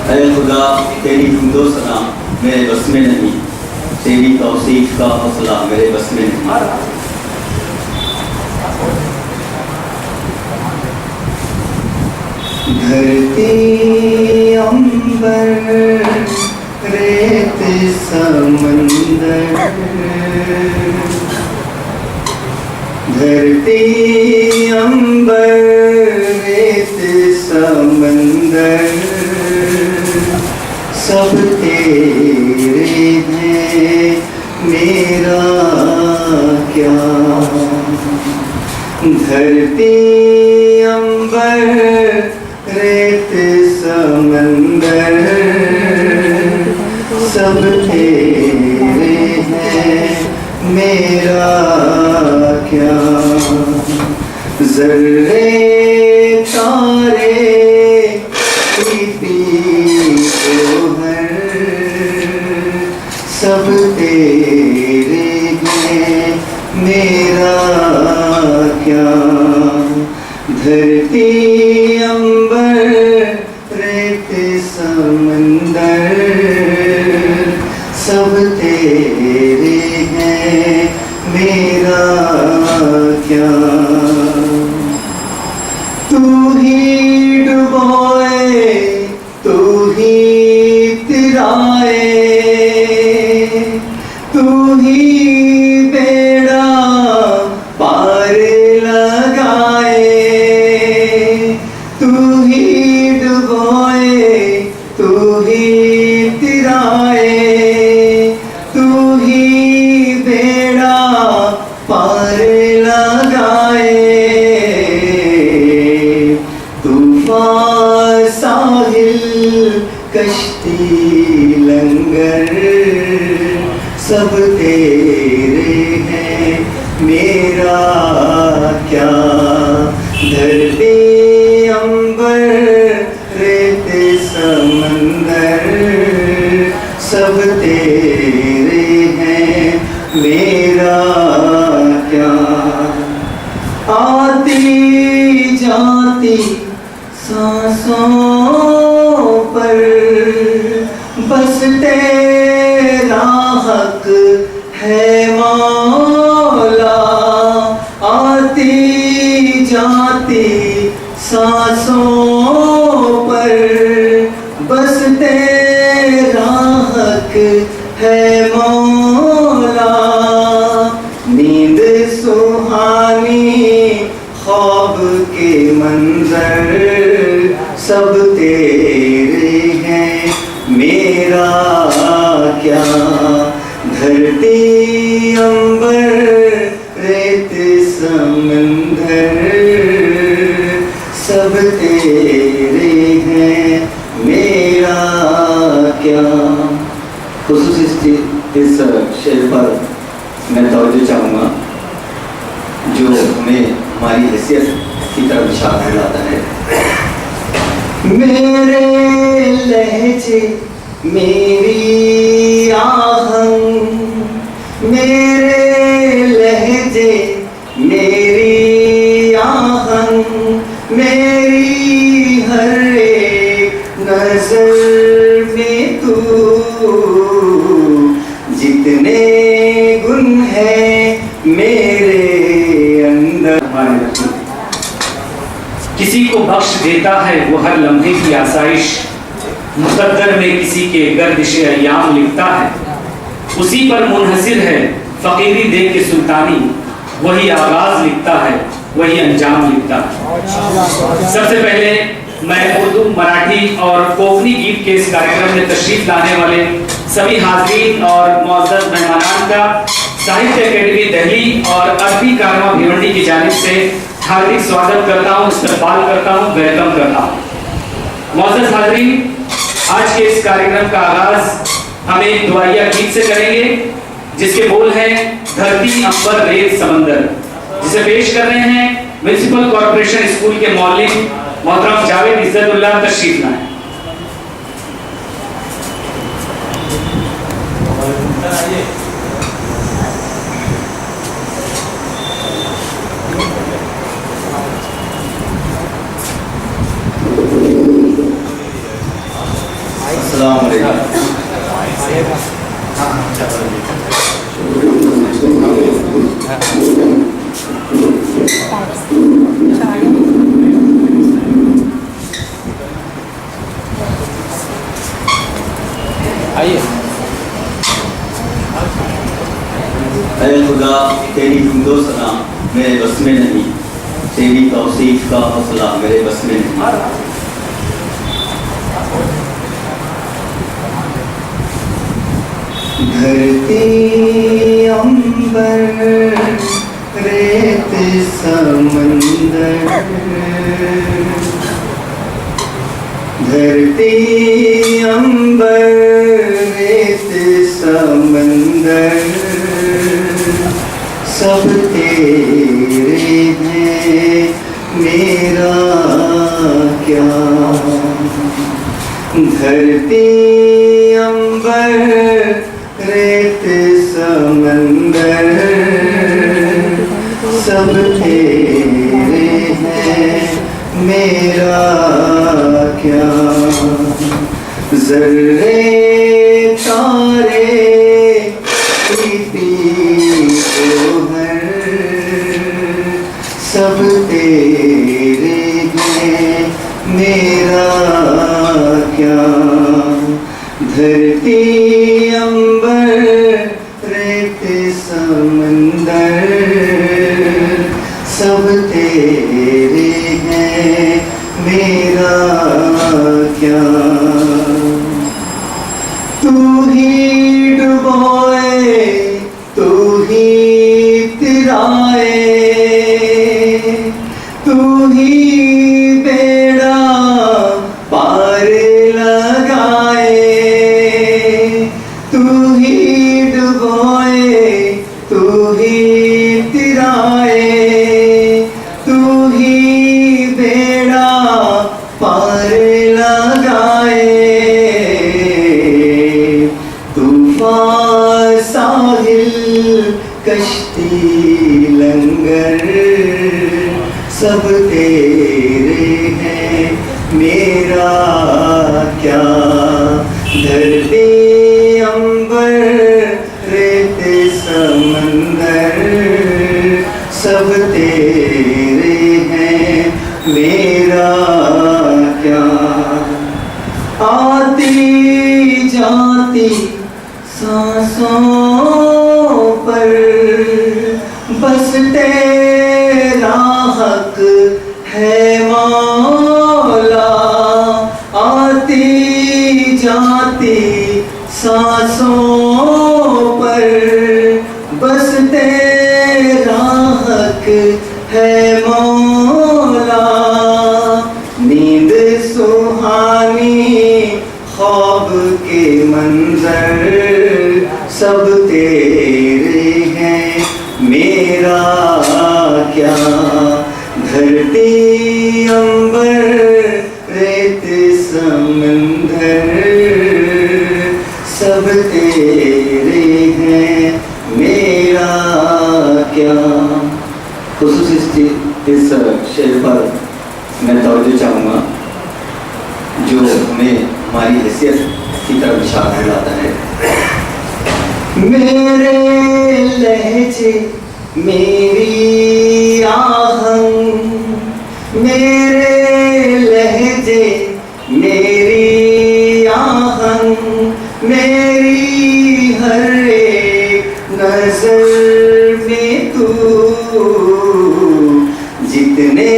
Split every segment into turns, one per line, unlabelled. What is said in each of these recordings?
اے خدا تیری حمد و ثنا میرے بس میں نہیں، تیری توصیف کا حوصلہ میرے بس میں نہیں۔ دھرتی عنبر ریت سمندر، دھرتی عنبر ریت سمندر، سب تیرے ہیں میرا کیا۔ دھرتی عنبر ریت سمندر، سب تیرے ہیں میرا کیا۔ ذرے تارے سب تیرے ہیں میرا کیا۔ دھرتی عنبر ریت سمندر، سب تیرے ہیں میرا کیا۔ تو ہی ڈبوئے تو ہی ترائے، تو ہی بیڑا پار لگائے، تو ہی ڈبوئے تو ہی ترائے، تو ہی بیڑا پار لگائے۔ طوفان ساحل کشتی لنگر، سب تیرے ہیں میرا کیا۔ دھرتی عنبر ریت سمندر، سب تیرے ہیں میرا کیا۔ آتی جاتی سانسوں پر بس تیرا حق ہے مولا۔ آتی جاتی سانسوں پر بس تیرا حق ہے مولا۔ نیند سہانی خواب کے منظر، سب تیرے ہیں میرا کیا۔ دھرتی عنبر ریت سمندر، سب تیرے ہیں میرا کیا۔ خصوصی اس شعر پر میں توجہ چاہوں گا جو ہمیں ہماری حیثیت کی طرف اشارہ دلاتا ہے۔ میرے لہجے میری آہنگ، میرے لہجے میری آہنگ، میری ہر ایک نظر میں تو، جتنے گن ہیں میرے اندر۔
کسی کو بخش دیتا ہے وہ ہر لمحے کی آسائش، مقدر میں کسی کے گردش ایام لکھتا ہے، اسی پر منحصر ہے فقیری دیکھ کے سلطانی، وہی آغاز لکھتا ہے وہی انجام لکھتا ہے۔ سب سے پہلے میں اردو، مراٹھی اور کوکنی گیت کے اس کارکرم میں تشریف لانے والے سبھی حاضرین اور معزز مہمانان کا ساہتیہ اکیڈمی دہلی اور عربی کارواں بھیونڈی کی جانب سے ہاردک سواگت کرتا ہوں، استقبال کرتا ہوں، ویلکم کرتا ہوں۔ معزز حاضرین، آج کے اس کارکرم کا آغاز ہم ایک دعائیہ گیت سے کریں گے جس کے بول ہیں دھرتی عنبر ریت سمندر، جسے پیش کر رہے ہیں میونسپل کارپوریشن اسکول کے معلم محترم جاوید عزت اللہ، تشریف لائیں۔
السلام علیکم.
آئیے.
اے خدا تیری حمد و ثنا میرے بس میں نہیں، تیری توصیف کا حوصلہ میرے بس میں نہیں. دھرتی عنبر ریت سمندر، دھرتی عنبر ریت سمندر، سب تیرے ہیں میرا کیا. دھرتی عنبر ریت سمندر، سب تیرے ہیں میرا کیا. ذرے تارے گوہر، سب تیرے ہیں میرا کیا. دھرتی عنبر ریت سمندر، سب تیرے ہیں میرا کیا. تو ہی ڈبوئے تو ہی ترائے، تو ہی بیڑا پار لگائے. تو ہی ڈبوئے تو ہی ترائے، تو ہی بیڑا پار لگائے. طوفان ساحل کشتی لنگر، سب تیرے ہیں میرا کیا. دھرتی عنبر ریت سمندر، سب تیرے ہیں میرا کیا. آتی جاتی سانسوں پر بس تیرا حق ہے مولا. آتی جاتی سانسوں پر بس تیرا حق ہے مولا. نیند سہانی خواب کے منظر، سب تیرے ہیں میرا کیا. دھرتی عنبر ریت سمندر، سب تیرے ہیں میرا کیا. خصوصی اس شعر پر میں توجہ چاہوں گا جو ہمیں ہماری حیثیت کی طرف اشارہ دلاتا ہے. میرے لہجے میری آہنگ، میرے لہجے میری آہنگ، میری ہر ایک نظر میں تو. جتنے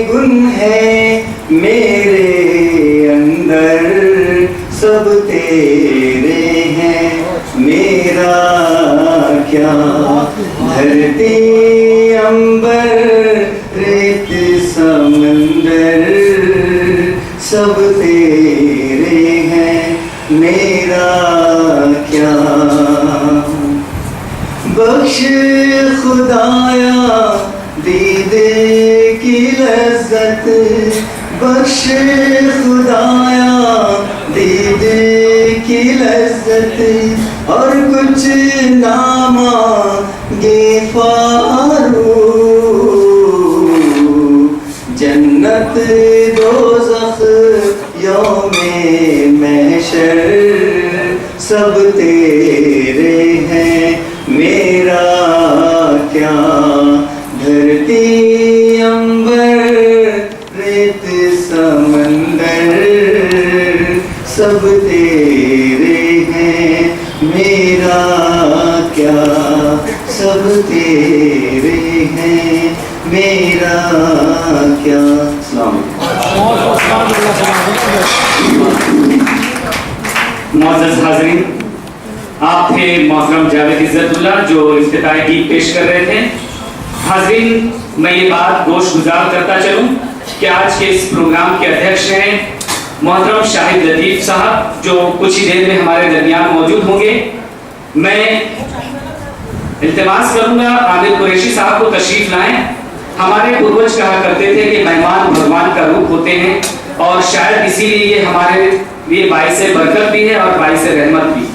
گن ہیں میرے اندر، سب تیرے ہیں میرا کیا. دھرتی عنبر ریت سمندر، سب تیرے ہیں میرا کیا. بخش خدایا دید کی لذت، بخش خدایا دید کی لذت، اور کچھ نہ مانگے فارو. جنت دوزخ یوم محشر سب تیرے ہیں میرا کیا، دھرتی امبر ریت سمندر سب تیرے ہیں میرا کیا، سب تیرے ہیں میرا کیا۔ السلام
معزز حاضرین، آپ تھے محترم جاوید عزت اللہ جو افتتاحی گیت پیش کر رہے تھے۔ حاضرین، میں یہ بات گوش گزار کرتا چلوں کہ آج کے اس پروگرام کے ادھیکش ہیں محترم شاہد لطیف صاحب، جو کچھ ہی دیر میں ہمارے درمیان موجود ہوں گے۔ میں التماس کروں گا عامر قریشی صاحب کو تشریف لائیں۔ ہمارے پروج کہا کرتے تھے کہ مہمان بھگوان کا روپ ہوتے ہیں، اور شاید اسی لیے یہ ہمارے لیے باعث برکت بھی ہے اور باعث رحمت بھی،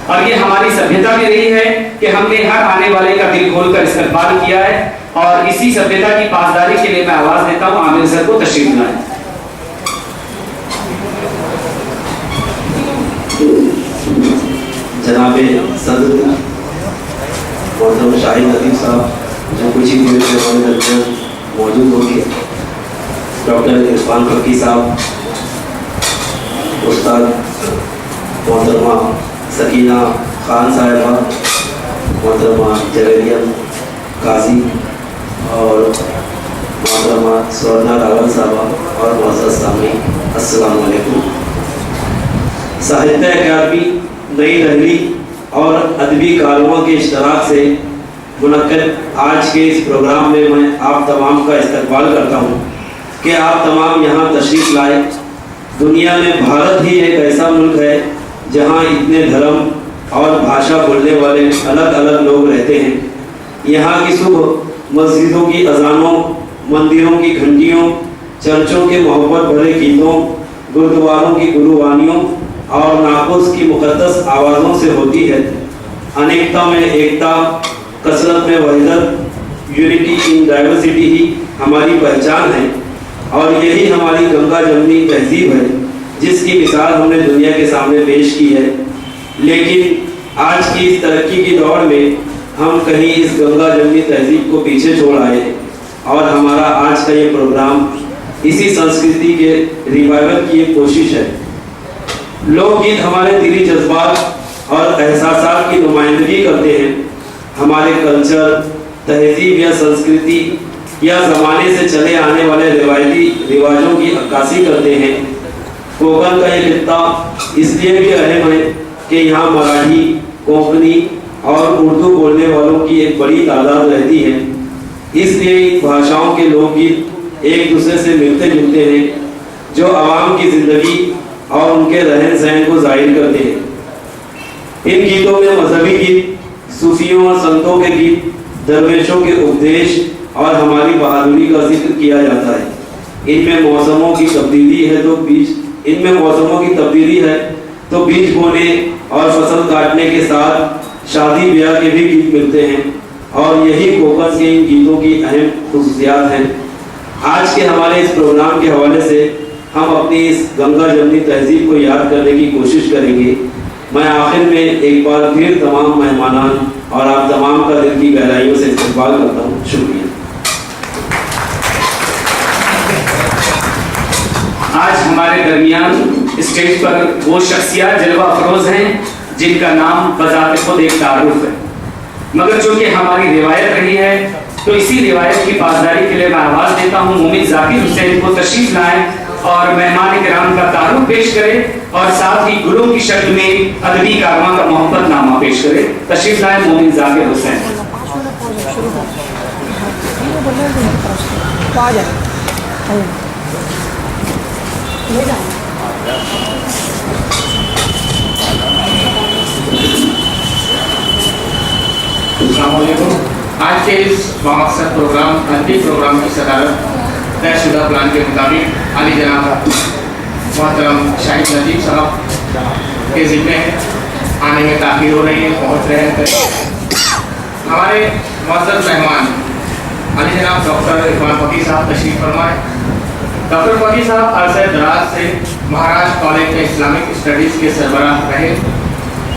اور یہ ہماری سبھیتا بھی رہی ہے کہ ہم نے ہر آنے والے کا دل کھول کر استقبال کیا ہے، اور اسی سبھیتا کی پاسداری کے لیے میں آواز دیتا ہوں عامر سر کو تشریف لائیں۔
جناب صدر محترم شاہد لطیف صاحب جو کچھ ہی دیر میں ہمارے درمیان موجود ہوں گے، ڈاکٹر عرفان فقی صاحب، استاد محترمہ سکینہ خان صاحبہ، محترمہ جویریم قاضی اور محترمہ سورنا راول صاحبہ اور معزز سامعین، السلام علیکم۔ ساہتیہ اکیڈمی نئی دہلی اور ادبی کارکنوں کے اشتراک سے منعقد آج کے اس پروگرام میں میں آپ تمام کا استقبال کرتا ہوں کہ آپ تمام یہاں تشریف لائے۔ دنیا میں بھارت ہی ایک ایسا ملک ہے جہاں اتنے دھرم اور بھاشا بولنے والے الگ الگ لوگ رہتے ہیں۔ یہاں کی صبح مسجدوں کی اذانوں، مندروں کی گھنٹیوں، چرچوں کے محبت بھرے گیتوں، گردواروں کی گروبانیوں اور ناقوس کی مقدس آوازوں سے ہوتی ہے۔ انیکتا میں ایکتا، کثرت میں وحدت، یونٹی ان ڈائیورسٹی ہی ہماری پہچان ہے، اور یہی ہماری گنگا جمنی تہذیب ہے جس کی مثال ہم نے دنیا کے سامنے پیش کی ہے۔ لیکن آج کی اس ترقی کی دوڑ میں ہم کہیں اس گنگا جمنی تہذیب کو پیچھے چھوڑ آئے، اور ہمارا آج کا یہ پروگرام اسی سنسکرتی کے ریوائول کی ایک کوشش ہے۔ لوک گیت ہمارے دلی جذبات اور احساسات کی نمائندگی کرتے ہیں، ہمارے کلچر، تہذیب یا سنسکرتی یا زمانے سے چلے آنے والے روایتی رواجوں کی عکاسی کرتے ہیں۔ کوکن کا یہ خطہ اس لیے بھی اہم ہے کہ یہاں مراٹھی، کوکنی اور اردو بولنے والوں کی ایک بڑی تعداد رہتی ہے، اس لیے ان بھاشاؤں کے لوک گیت ایک دوسرے سے ملتے جلتے ہیں، جو عوام کی زندگی اور ان کے رہن سہن کو ظاہر کرتے ہیں۔ ان گیتوں میں مذہبی گیت، صوفیوں اور سنتوں کے گیت، درویشوں کے اپدیش اور ہماری بہادری کا ذکر کیا جاتا ہے۔ ان میں موسموں کی تبدیلی ہے تو بیج بونے اور فصل کاٹنے کے ساتھ شادی بیاہ کے بھی گیت ملتے ہیں، اور یہی کوکن کے ان گیتوں کی اہم خصوصیات ہیں۔ آج کے ہمارے اس پروگرام کے حوالے سے ہم اپنی اس گنگا جمنی تہذیب کو یاد کرنے کی کوشش کریں گے۔ میں آخر میں ایک بار پھر تمام مہمانان اور آپ تمام کا دل کی گہرائیوں سے استقبال کرتا ہوں۔ شکریہ۔
آج ہمارے درمیان اسٹیج پر وہ شخصیات جلوہ افروز ہیں جن کا نام بذات خود ایک تعارف ہے، مگر چونکہ ہماری روایت رہی ہے تو اسی روایت کی پاسداری کے لیے میں آواز دیتا ہوں مومن ذاکر حسین کو تشریف لائیں اور مہمان کرام کا تعارف پیش کرے، اور ساتھ ہی گلوں کی شکل میں ادبی کارواں کا محبت نامہ پیش کرے۔ تشریف لائیں مومن ذاکر حسین۔
السلام علیکم۔ آج کے اس بامقصد پروگرام ادبی پروگرام کی صدارت طے شدہ پلان کے مطابق علی جناب محترم شاہد لطیف صاحب کے ذمے ہے۔ آنے میں تاخیر ہو رہی ہے، پہنچ رہے ہیں۔ ہمارے معزز مہمان علی جناب ڈاکٹر عرفان فقی صاحب تشریف فرمائے۔ ڈاکٹر فقی صاحب عرصہ دراز سے مہاراشٹر کالج میں اسلامک اسٹڈیز کے سربراہ رہے۔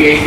PhD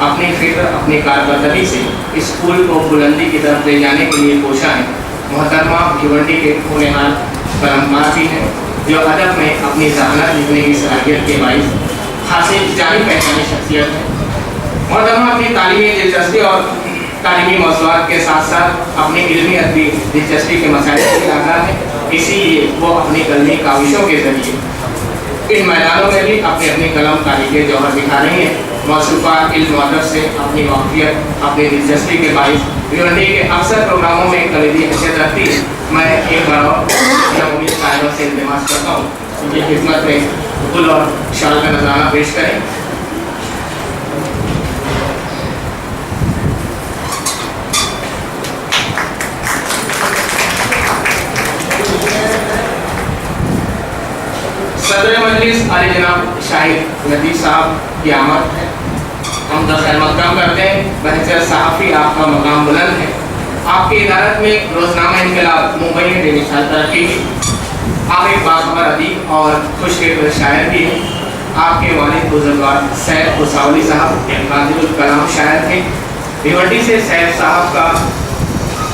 اپنی فکر اپنی کارکردگی سے اسکول کو بلندی کی طرف لے جانے کے لیے کوشاں ہیں۔ محترمہ بھیونڈی کے ہونہار قلمکار بھی ہیں جو ادب میں اپنی ذہانت لکھنے کی صلاحیت کے باعث خاصی جانی پہچانی شخصیت ہے۔ محترمہ اپنی تعلیمی دلچسپی اور تعلیمی موضوعات کے ساتھ ساتھ اپنی علمی ادبی دلچسپی کے مسائل سے آگاہ ہے، اسی لیے وہ اپنی قلمی کاوشوں کے ذریعے ان میدانوں میں بھی اپنی اپنی قلم کاری کے جوہر دکھا رہی ہیں۔ موصوفہ علم و ادب سے اپنی واقفیت اپنی دلچسپی کے باعث بھیونڈی کے اکثر پروگراموں میں کلیدی حیثیت رکھتی ہے۔ میں ایک بار اور جمہوری صاحبہ سے التماس کرتا ہوں ان کی خدمت میں گل اور شال کا نذرانہ پیش کریں۔ صدر مجلس عالی جناب شاہد لطیف صاحب کی آمد ہے، ہم خیر مقدم کرتے ہیں۔ بحیثیت صحافی آپ کا مقام بلند ہے، آپ کی ادارت میں روزنامہ انقلاب ممبئی میں بے مثال ترقی کی۔ آپ ایک باخبر ادیب اور خوش فکر شاعر بھی ہیں۔ آپ کے والد بزرگوار سید حساولی صاحب ایک قادر الکلام شاعر تھے۔ بھیونڈی سے سید صاحب کا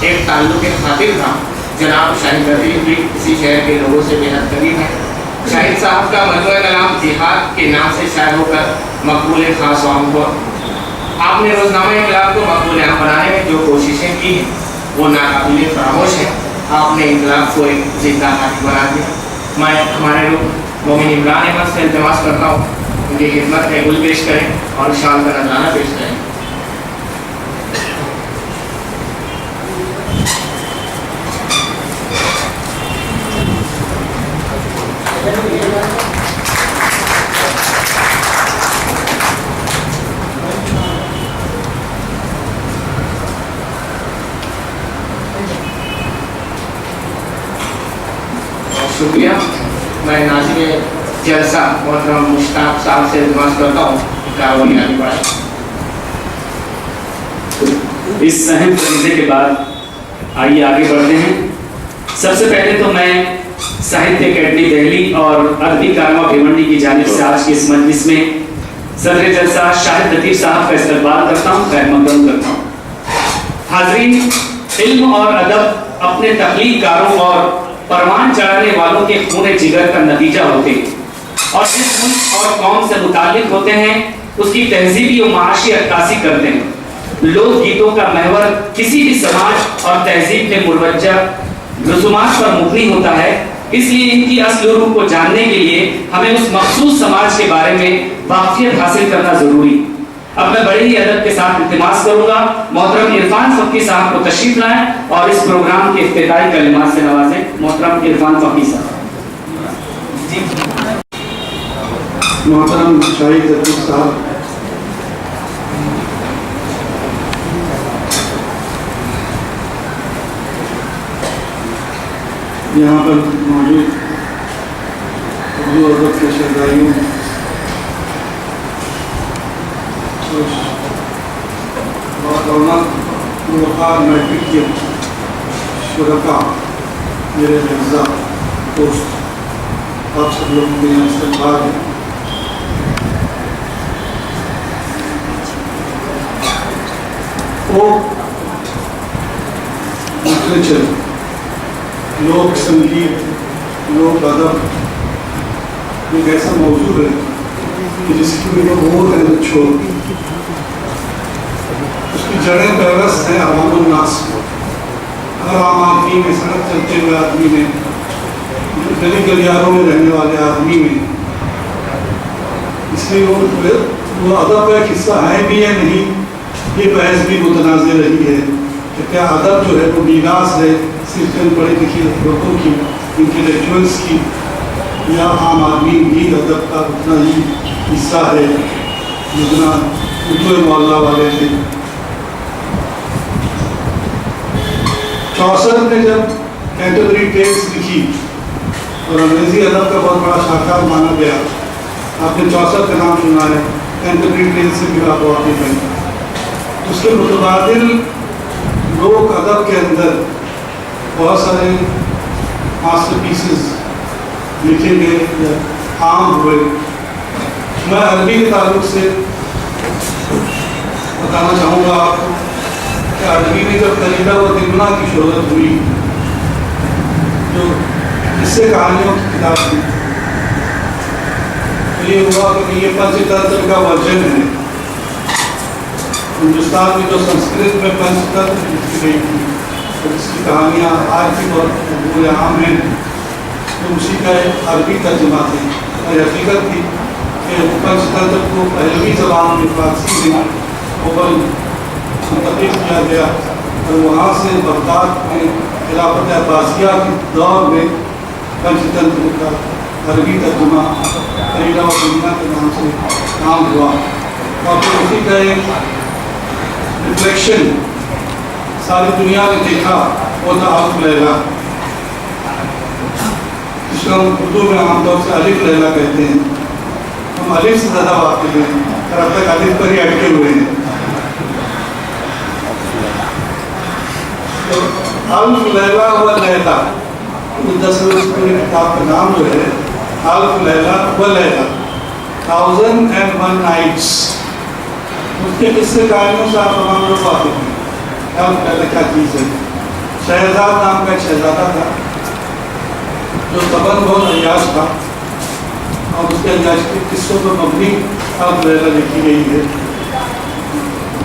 ایک تعلق خاطر تھا۔ جناب شاہد لطیف بھی اسی شہر کے لوگوں سے بے حد قریب ہیں۔ شاہد صاحب کا مجموعہ کلام دیہات کے نام سے شائع ہو کر مقبول خاص عام ہوا۔ آپ نے روزنامہ انقلاب کو مقبول عام بنانے میں جو کوششیں کی ہیں وہ ناقابل فراموش ہیں۔ آپ نے انقلاب کو ایک زندہ حاضر بنا دیا۔ میں ہمارے لوگ مومن عمران احمد سے التماس کرتا ہوں ان کی خدمت میں گل پیش کریں اور شال کا نذرانہ پیش کریں۔ شکریہ۔ میں ناظم جلسہ محترم مشتاق صاحب سے التماس کرتا ہوں کارروائی آگے بڑھائیں۔
اس اہم فریضے کے بعد آئیے آگے بڑھتے ہیں۔ سب سے پہلے تو میں ساہتیہ اکیڈمی دہلی اور ادبی کارواں بھیونڈی کی جانب سے آج کی اس مجلس میں صدر جلسہ شاہد لطیف صاحب کا استقبال کرتا ہوں، خیر مقدم کرتا ہوں۔ حاضرین، علم اور ادب اپنے تخلیق کاروں اور پروان چڑھانے والوں کے خون جگر کا نتیجہ ہوتے ہیں اور جس ملک اور قوم سے متعلق ہوتے ہیں اس کی تہذیبی و معاشی عکاسی کرتے ہیں۔ لوک گیتوں کا محور کسی بھی سماج اور تہذیب کے مروجہ رسومات پر مبنی ہوتا ہے، اس لیے ان کی اصل روح کو جاننے کے لیے ہمیں اس مخصوص سماج کے بارے میں واقفیت حاصل کرنا ضروری۔ اب میں بڑے ہی ادب کے ساتھ التماس کروں گا محترم عرفان فقی صاحب کو تشریف لائیں اور اس پروگرام کے افتتاحی کلمات سے نوازیں۔ محترم عرفان فقی صاحب۔
محترم شاہد لطیف صاحب، یہاں پر موجود اردو ادب کے شہزادیوں وقار میٹرک کے شرکا، میرے اعزا دوست، آپ سب لوگوں کے یہاں استقبال ہے۔ لٹریچر، لوک سنگیت، لوک ادب ایک ایسا موضوع ہے کہ جس کی بھی بہت اہمیت چھوڑ، اس کی جڑیں پیوست ہیں عوام الناس۔ ہر عام آدمی میں، سڑک چلتے ہوئے آدمی میں، گلی گلیاروں میں رہنے والے آدمی میں، اس لیے وہ ادب کا ایک حصہ ہے بھی یا نہیں، یہ بحث بھی متنازع رہی ہے کہ کیا ادب جو ہے وہ میراث ہے صرف ان پڑھے لکھے لوگوں کی، انٹلیکچوئلس کی، یا عام آدمی بھی ادب کا اتنا ہی حصہ ہے جتنا اردو معلیٰ والے تھے۔ 64 میں جب کینٹربری ٹیلز لکھی اور انگریزی ادب کا بہت بڑا شاہکار مانا گیا، آپ نے 64 کا نام سنا ہے، کینٹربری ٹیلز سے بھی آپ واقف ہیں۔ اس کے متبادل لوک ادب کے اندر بہت سارے ماسٹر پیسز لکھے گئے یا عام ہوئے۔ میں عربی کے تعلق سے عربی میں جب خلیلہ و تمنا کی شہرت ہوئی جو اس سے کہانیوں کی کتاب تھی تو یہ ہوا کہ یہ پنچ تنتر کا ورژن ہے. ہندوستان میں جو سنسکرت میں پنچ تنتر لکھی گئی تھی اور اس کی کہانیاں آج بھی بہت مقبول عام ہیں تو اسی کا ایک عربی ترجمہ تھی. اور حقیقت تھی کہ پنچ تنتر کو پہلوی زبان میں فارسی میں اوپر منتقل کیا گیا اور وہاں سے بغداد میں خلافت عباسیہ کے دور میں پنچ تنتر کا عربی ترجمہ خلیلہ و تمنا کے نام سے کام ہوا. اور پھر اسی کا ایک ریفلیکشن ساری دنیا نے دیکھا وہ تھا الف لیلہ جس کو ہم اردو میں عام طور سے الف لیلہ کہتے ہیں. ہم الف سے زیادہ واقف ہیں اور اب تک الف پر ہی اٹکے ہوئے ہیں. الف لیلہ و لیلہ دراصل اس پوری کتاب کا نام جو ہے الف لیلہ و لیلہ 1001 نائٹس. اس کے قصے کہانیوں سے آپ تمام لوگ واقف ہیں. الف لیلہ کیا چیز ہے؟ شہزاد نام کا ایک شہزادہ تھا جو طبعاً بہت عیاش تھا اور اس کے عیاش کے قصوں پر مبنی الف لیلہ لکھی گئی ہے.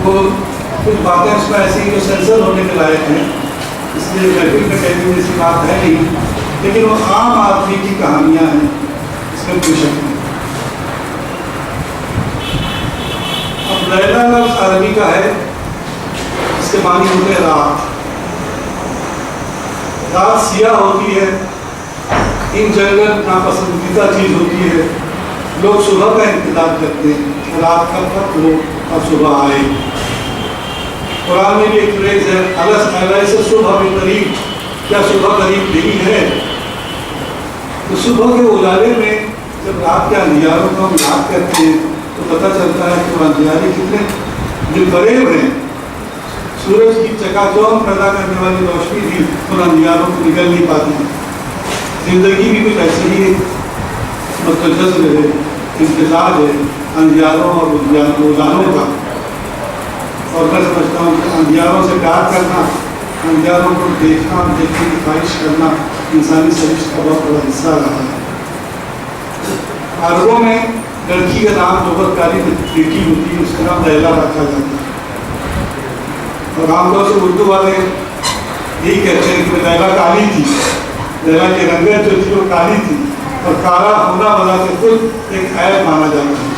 وہ کچھ باتیں اس میں ایسی جو سینسر ہونے کے لائق ہیں اس لیے محفل میں کہنے میں ایسی بات ہے نہیں لیکن وہ عام آدمی کی کہانیاں ہیں اس میں کوئی شک نہیں. اب لیلہ لفظ عربی کا ہے اس کے معنی ہوتے ہیں رات. رات سیاہ ہوتی ہے ان جنگل ناپسندیدہ چیز ہوتی ہے. لوگ صبح کا انتظار کرتے ہیں رات کا وقت ہو اور صبح آئے. قرآن میں بھی ایک فریز ہے الس سے صبح بھی قریب کیا صبح قریب نہیں ہے. تو صبح کے اجالے میں جب رات کے اندھیاروں کو ہم یاد کرتے ہیں تو پتہ چلتا ہے کہ وہ اندھیارے کتنے جو فریب ہیں. سورج کی چکا چوند پیدا کرنے والی روشنی بھی ان اندھیاروں کو نکل نہیں پاتی. زندگی بھی کچھ ایسی ہی متجزر ہے امتزاج ہے اندھیاروں اور اجالوں کا. اور میں سمجھتا ہوں کہ اندھیاروں سے پیار کرنا اندھیاروں کو دیکھنا دیکھنے کی خواہش کرنا انسانی سرشت کا بہت بڑا حصہ رہا ہے. عربوں میں لڑکی کا نام جو بہت پیاری بیٹی ہوتی ہے اس کا نام لیلہ رکھا جاتا ہے. اور عام طور سے اردو والے یہی کہتے ہیں کہ لیلہ کالی تھی. لیلہ کی رنگت جو تھی وہ کالی تھی اور کالا ہونا بنا سے خود ایک عیب مانا جاتا ہے.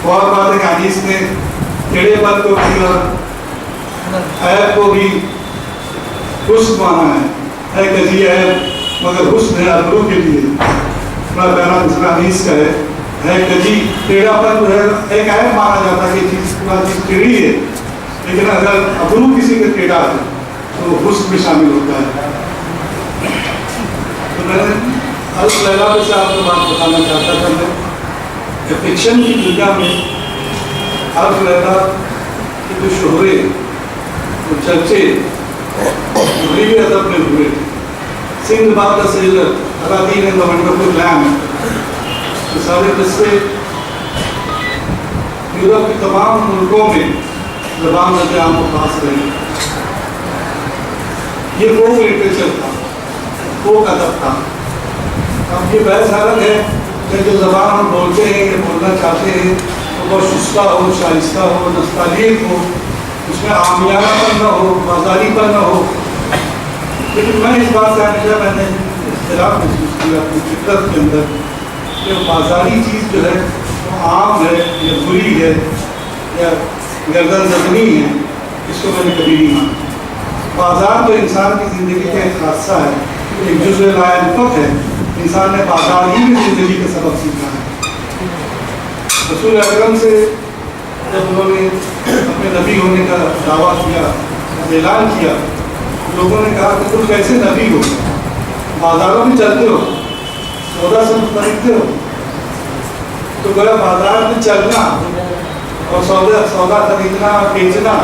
اور بات ہے کہ حدیث نے ٹیڑے پن کو بھی اور عیب کو بھی حسن مانا ہے کجی عیب مگر حسن ہے ابرو کے لیے. بڑا پیارا دوسرا حدیث کا ہے کجی ٹیڑھا پن جو ہے ایک عیب مانا جاتا ہے کہ چیز پورا چیز ٹیڑھی ہے لیکن اگر ابرو کسی کا ٹیڑھا ہے تو وہ حسن بھی شامل ہوتا ہے. تو میں نے الف لیلہ سے آپ کو بات بتانا چاہتا تھا میں کہ فکشن کی دنیا میں الف لیلہ کے جو شہرے جو چرچے غریبی ادب میں ہوئے سنگھ بابا sailor Aladdin and the wonderful lamp یہ سارے قصے یورپ کے تمام ملکوں میں زبان نظر عام و خاص رہے. یہ فوک لٹریچر تھا فوک ادب تھا. اب یہ بحث الگ ہے کہ جو زبان ہم بولتے ہیں یا بولنا چاہتے ہیں وہ بہت شستہ ہو شائستہ ہو نستعلیق ہو اس میں عامیانہ پر نہ ہو بازاری پر نہ ہو. لیکن میں اس بات سے ہمیشہ میں نے اختلاف محسوس کیا اپنی فطرت کے اندر کہ بازاری چیز جو ہے وہ عام ہے یا بری ہے یا گردن زدنی ہے اس کو میں نے کبھی نہیں مانا. بازار تو انسان کی زندگی کا ایک حادثہ ہے ایک جزء لائق ہے. انسان نے بازار ہی میں زندگی کا سبق سیکھا ہے. رسول اکرم سے جب انہوں نے اپنے نبی ہونے کا دعویٰ کیا اعلان کیا لوگوں نے کہا کہ تم کیسے نبی ہو بازاروں میں چلتے ہو سودا سے خریدتے ہو. تو گویا بازار میں چلنا اور سودا خریدنا بیچنا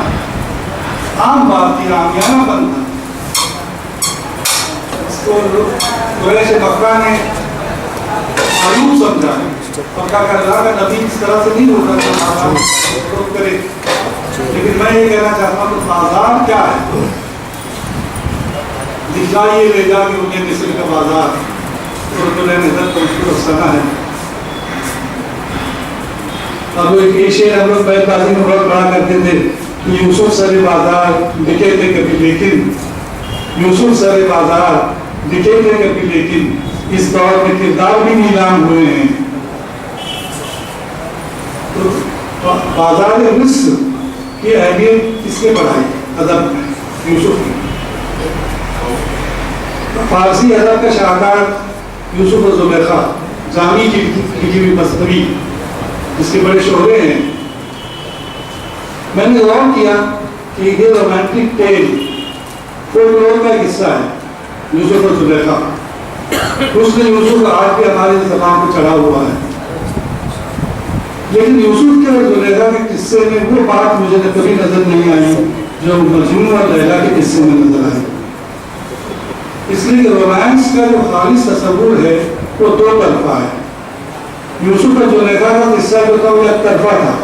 عام بات تھی عامیانہ بننا. اس کو قریش مکہ نے معلوم سمجھا اور کہا کہ اللہ کا نبی اس طرح سے نہیں ہوتا کہ کرے. لیکن میں میں یہ کہنا چاہتا ہوں کہ بازار کیا ہے؟ دکھائیے لے جا کے مجھے مصر کا بازار، نظر تو اس کو افسانہ ہے. اب ایک شعر ہم لوگ بیت بازی میں بہت پڑھا کرتے تھے کہ یوسف سر بازار دکھے تھے کبھی لیکن، یوسف سر بازار دکھے تھے کبھی لیکن اس دور میں کردار بھی نیلام ہوئے ہیں. تو بازار مصر کی اہمیت کس نے بڑھائی؟ ادب میں یوسف نے. فارسی ادب کا شاہکار یوسف و زلیخا، جامی کی لکھی ہوئی مثنوی جس کے بڑے شہرے ہیں. میں نے غور کیا کہ یہ رومانٹک ٹیل فولکلور کا حصہ ہے یوسف و زلیخا. اس نے یوسف آج بھی ہمارے زبان پہ چڑھا ہوا ہے، لیکن یوسف کے اور زلیخا کے قصے میں وہ بات مجھے کبھی نظر نہیں آئی جو مجنون اور لیلا کے قصے میں نظر آئی. اس لیے کہ رومانس کا جو خالص تصور ہے وہ دو طرفہ ہے. یوسف اور زلیخا کا قصہ جو تھا وہ ایک طرفہ تھا.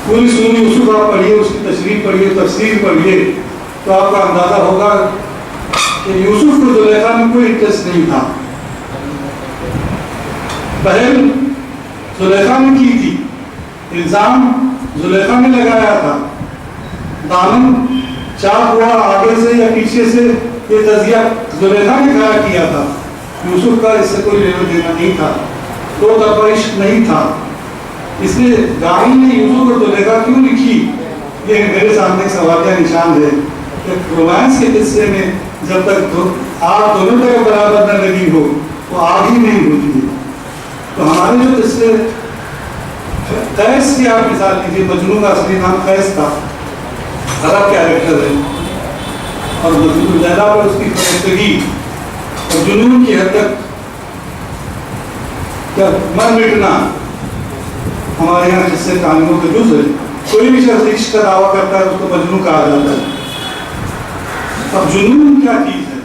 پوری سورہ یوسف آپ پڑھیے، اس کی تشریح پڑھیے، تفسیر پڑھیے تو آپ کا اندازہ ہوگا کہ یوسف کو زلیخا میں کوئی انٹرسٹ نہیں تھا. پہل زلیخا نے کی تھی، الزام زلیخا نے لگایا تھا، دامن چاک ہوا آگے سے یا پیچھے سے یہ تجزیہ زلیخا نے کھڑا کیا تھا. یوسف کا اس سے کوئی لینا دینا نہیں تھا، دو طرفہ عشق نہیں تھا. اس لیے دائی نے یوسف اور زلیخا کیوں لکھی، یہ میرے سامنے سوال کا نشان ہے کہ رومانس کے قصے میں جب تک آگ دونوں طرف برابر نہ لگی ہو وہ آگ ہی نہیں ہوتی ہے. تو ہمارے جو قصے قیس کی آپ مثال لیجیے، مجنون کا اصلی نام قیس تھا، عرب کیریکٹر ہے، اور مجنون لیلا پر اس کی فرشتگی اور جنون کی حرکت کیا مر مٹنا ہمارے یہاں قصے کہانیوں کا جز ہے. کوئی بھی شخص عشق کا دعویٰ کرتا ہے اس کو مجنون کہا جاتا ہے. اب جنون کیا چیز ہے؟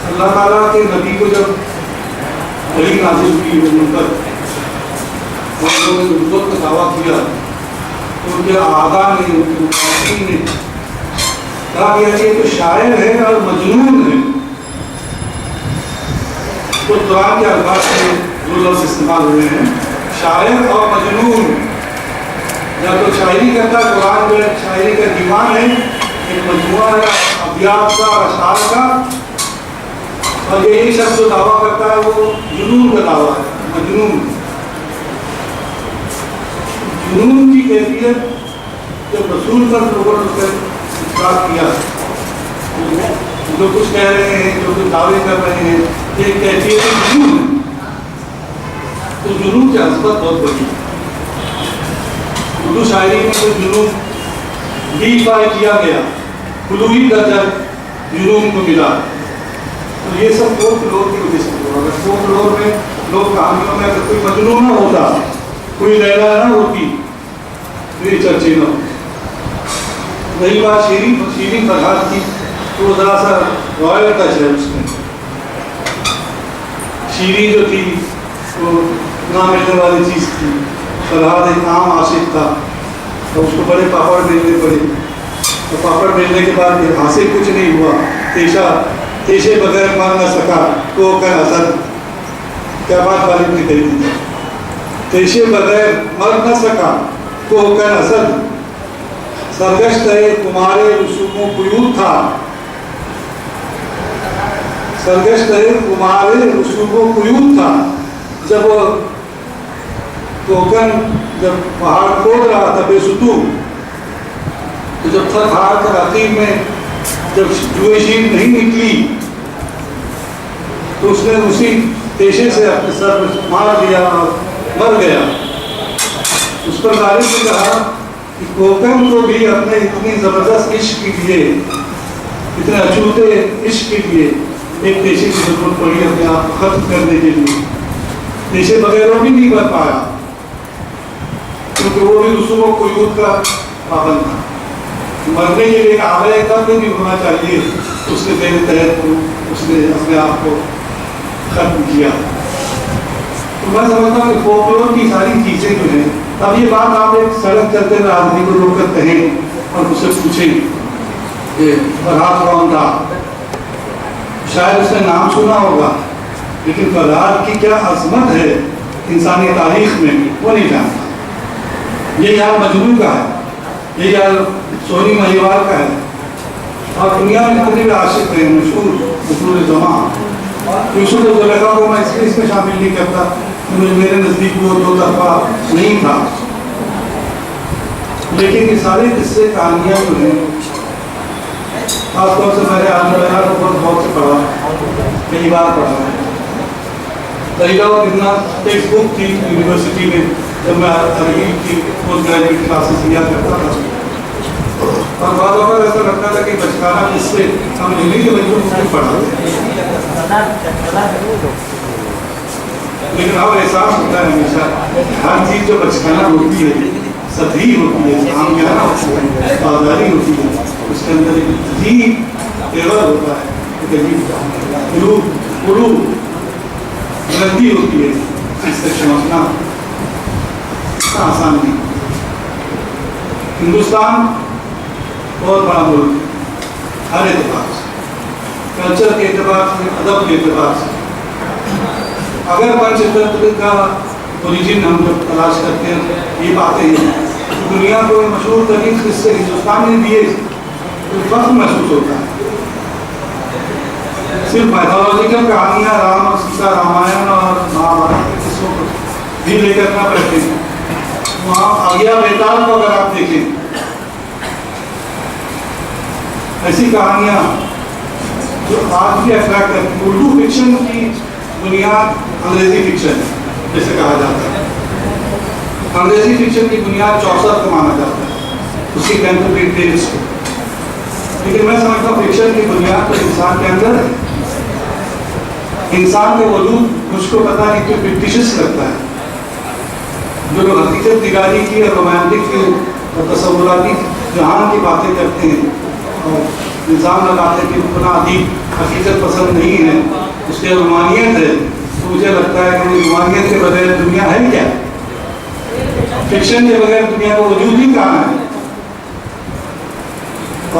اللہ تعالیٰ کے نبی کو جب وحی نازل ہوئی منکر اور لوگوں نے نبوت کا دعویٰ کیا تو ان کے آغا نے، ان کے مقاصدین نے کہا کہ یہ تو شاعر ہے اور مجنون ہے. تو قرآن کے الفاظ میں جو لفظ استعمال ہوئے ہیں شاعر اور مجنون، یا تو شاعری کرتا ہے، قرآن میں شاعری کا دیوان ہے، ایک مجموعہ ہے ابیات کا، اشعار کا، اور یہ ایک شخص جو دعویٰ کرتا ہے وہ جنون کا دعویٰ ہے، مجنون. جنون کی کیفیت جب رسول پر لوگوں نے اس کا اثبات کیا، جو کچھ کہہ رہے ہیں، جو کچھ دعوے کر رہے ہیں، یہ کیفیت جنون ہے. تو جنون کی عظمت بہت بڑی ہے. اردو شاعری میں تو جنون ڈیفائی کیا گیا، الوہی درجہ جنون کو ملا. تو یہ سب فولکلور کی وجہ سے ہوا. اگر فولکلور میں لوگ کہانیوں میں اگر کوئی مجنون نہ ہوتا، کوئی لیلا نہ ہوتی تو یہ چرچے نہ ہوتے. وہی بات شیرین فرحات کی تو وہ ذرا سا رائل ٹچ ہے اس میں. شیرین جو تھی وہ نہ ملنے والی چیز تھی، فرحات ایک عام عاشق تھا اور اس کو بڑے پاپڑ بیلنے پڑے. اور پاپڑ بیلنے کے بعد حاصل کچھ نہیں ہوا. تیشے بغیر مر نہ سکا تو کر اثر، کیا بات غالب کی کہی تھی، تیشے بغیر مر نہ سکا تو کر اثر، سرگشت ہے تمہارے رسوم و قیود تھا، سرگشت ہے تمہارے رسوم و قیود تھا. جب وہ ٹوکن جب پہاڑ کھود رہا تھا بے ستو، تو جب تھک ہار کر عقیب میں جب جوئے شیر نہیں نکلی تو اس نے اسی پیشے سے اپنے سر مار دیا اور مر گیا. اس پر غالب نے کہا کہ کوکن کو بھی اپنے اتنی زبردست عشق کے لیے، اتنے اچھوتے عشق کے لیے ایک پیشے کی ضرورت پڑی اپنے آپ کو ختم کرنے کے لیے. پیشے بغیر وہ بھی نہیں کر پایا کیونکہ وہ بھی رسوم و قیود کا پابند تھا. مرنے کے لیے آگے کب بھی ہونا چاہیے، اس کے تحت اس نے اپنے آپ کو ختم کیا. تو میں سمجھتا ہوں کہ فولکلور کی ساری چیزیں جو ہیں اب یہ بات آپ ایک سڑک چلتے ہوئے آدمی کو روک کر کہیں اور اسے پوچھیں کہ فرہاد کون تھا، شاید اس نے نام سنا ہوگا لیکن فرہاد کی کیا عظمت ہے انسانی تاریخ میں وہ نہیں جانتا۔ یہ یار مجنون کا ہے، یہ یار سونی مہیوال کا ہے، اور دنیا میں کتنے بھی عاشق ہیں مشہور زمان۔ یوسف زلیخا کو میں اس میں شامل نہیں کرتا، میرے نزدیک وہ دو طرفہ نہیں تھا، لیکن یہ سارے قصے کہانیاں جو ہیں خاص طور سے میرے عالم کو بہت سے پڑھا، کئی بار پڑھا ہے۔ طریقہ وہ کتنا ٹیکسٹ بک تھی یونیورسٹی میں جب میں عربی کی پوسٹ گریجویٹ کلاسز لیا کرتا تھا، اور بعض اوقات ایسا لگتا تھا کہ بچکانہ جس سے ہم دلی کے بچوں کو بھی پڑھاتے، لیکن اب احساس ہوتا ہے ہمیشہ ہر چیز جو بچکانہ ہوتی ہے سطحی ہوتی ہے، عام کیا نا بازاری ہوتی ہے، اس کے اندر ایک عجیب تیور ہوتا ہے، ایک عجیب قلوب بلندی ہوتی ہے، اس سے سمجھنا آسان نہیں۔ ہندوستان بہت بڑا ملک ہے ہر اعتبار سے، کلچر کے اعتبار سے، ادب کے اعتبار سے۔ اگر پنچ تنتر کا اوریجن ہم لوگ تلاش کرتے ہیں، یہ باتیں ہیں دنیا کو مشہور ترین قصے ہندوستان نے دیے تو فخر محسوس ہوتا ہے۔ صرف میتھولوجیکل کہانیاں رام اور سیتا، رامائن اور مہابھارت کے قصوں کو بھی لے کر نہ بیٹھتے ہیں، وہاں آگیا بیتال کو اگر آپ دیکھیں، ایسی کہانیاں جو آج بھی اٹریکٹ کرتی ہیں۔ اردو فکشن کی بنیاد انگریزی فکشن ہے جیسے کہا جاتا ہے، انگریزی فکشن کی بنیاد چوسر کو مانا جاتا ہے، اس کی کنٹمپریری ٹیلز کو، لیکن میں سمجھتا ہوں فکشن کی بنیاد تو انسان کے اندر ہے۔ انسان کا وجود مجھ کو پتہ نہیں کہ فکٹیشس لگتا ہے، جو لوگ حقیقت نگاری کی اور رومانٹک کی اور تصوراتی جہان کی باتیں کرتے ہیں اور الزام لگاتے ہیں کہ اتنا ادیب حقیقت پسند نہیں ہے، اس کے رومانیت ہے، تو مجھے لگتا ہے کہ رومانیت کے بغیر دنیا ہے کیا؟ فکشن کے بغیر دنیا کا وجود ہی کہاں ہے؟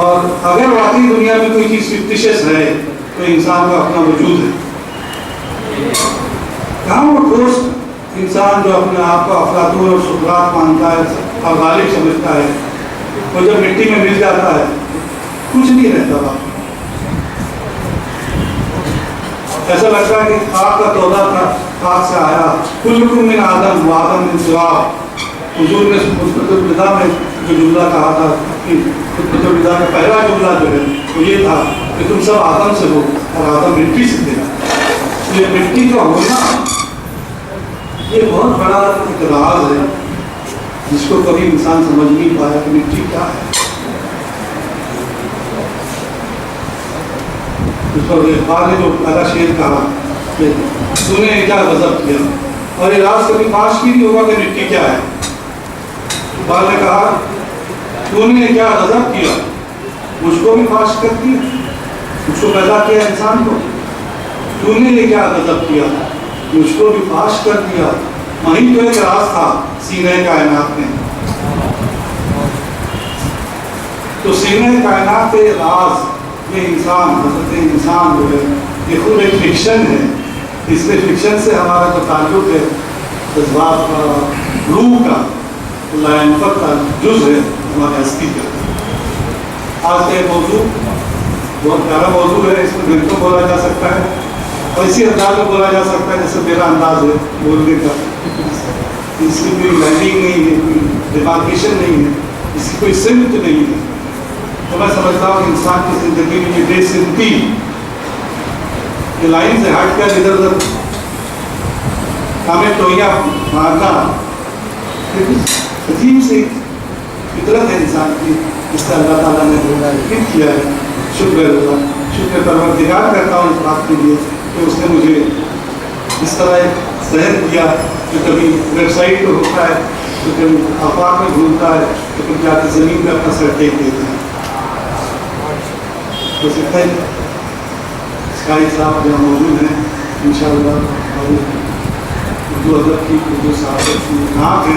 اور اگر واقعی دنیا میں کوئی چیز فکٹیشس ہے تو انسان کا اپنا وجود ہے۔ کہاں وہ ٹھوس انسان جو اپنے آپ کو افلاطون اور سقراط مانتا ہے اور غالب سمجھتا ہے، وہ جب مٹی میں مل جاتا ہے کچھ نہیں رہتا باقی۔ ایسا لگتا ہے کہ خاک کا تودہ تھا، خاک سے آیا، کلکم من آدم و آدم من تراب۔ حضور نے خطبۃ الوداع میں جو جملہ کہا تھا، خطبۃ الوداع کا پہلا جملہ جو ہے وہ یہ تھا کہ تم سب آدم سے ہو اور آدم مٹی سے تھے۔ یہ مٹی کا ہونا یہ بہت بڑا ایک راز ہے جس کو کبھی انسان سمجھ نہیں پایا کہ مٹی کیا ہے۔ اس پر اقبال نے جو پہلا شعر کہا کہ تو نے کیا غضب کیا، اور یہ راز کبھی فاش بھی نہیں ہوگا کہ مٹی کیا ہے۔ اقبال نے کہا تو نے کیا غضب کیا، مجھ کو بھی فاش کر دیا، مجھ کو پیدا کیا انسان کو، تو نے یہ کیا غضب کیا، مجھ کو بھی فاش کر دیا۔ وہیں تو ایک راز تھا سینہ کائنات میں، تو سینہ کائنات کے راز یہ انسان، حضرت انسان جو ہے یہ خود ایک فکشن ہے۔ اس میں فکشن سے ہمارا جو تعلق ہے جذبات کا، روح کا، لائنفت کا جز ہے ہمارے ہستی کا۔ آج کا یہ موضوع بہت پیارا موضوع ہے، اس میں گھنٹوں بولا جا سکتا ہے، اور اسی انداز میں بولا جا سکتا ہے جیسے میرا انداز ہے بولنے کا۔ اس کی کوئی لائننگ نہیں ہے، کوئی ڈیمارکیشن نہیں ہے، اس کی کوئی سمت نہیں ہے۔ تو میں سمجھتا ہوں کہ انسان کی زندگی میں یہ بے سمتی، یہ لائن سے ہٹ کر ادھر ادھر ہمیں ٹوئیاں مارنا عجیب سی فطرت ہے انسان کی، جس سے اللہ تعالیٰ نے فکر کیا ہے۔ شکر اللہ، شکر پروردگار کرتا ہوں اس بات کے لیے کہ اس نے مجھے اس طرح ایک ذہن دیا جو کبھی ویب سائٹ پہ ہوتا ہے، تو کبھی آفاق میں گھومتا ہے، تو کبھی جا کے زمین میں اپنا سر ٹیک دیتا ہے۔ تو سکتا ہے اسکائی صاحب جہاں موجود ہیں انشاءاللہ، اردو ادب کی، اردو صحافت کی ناک ہے،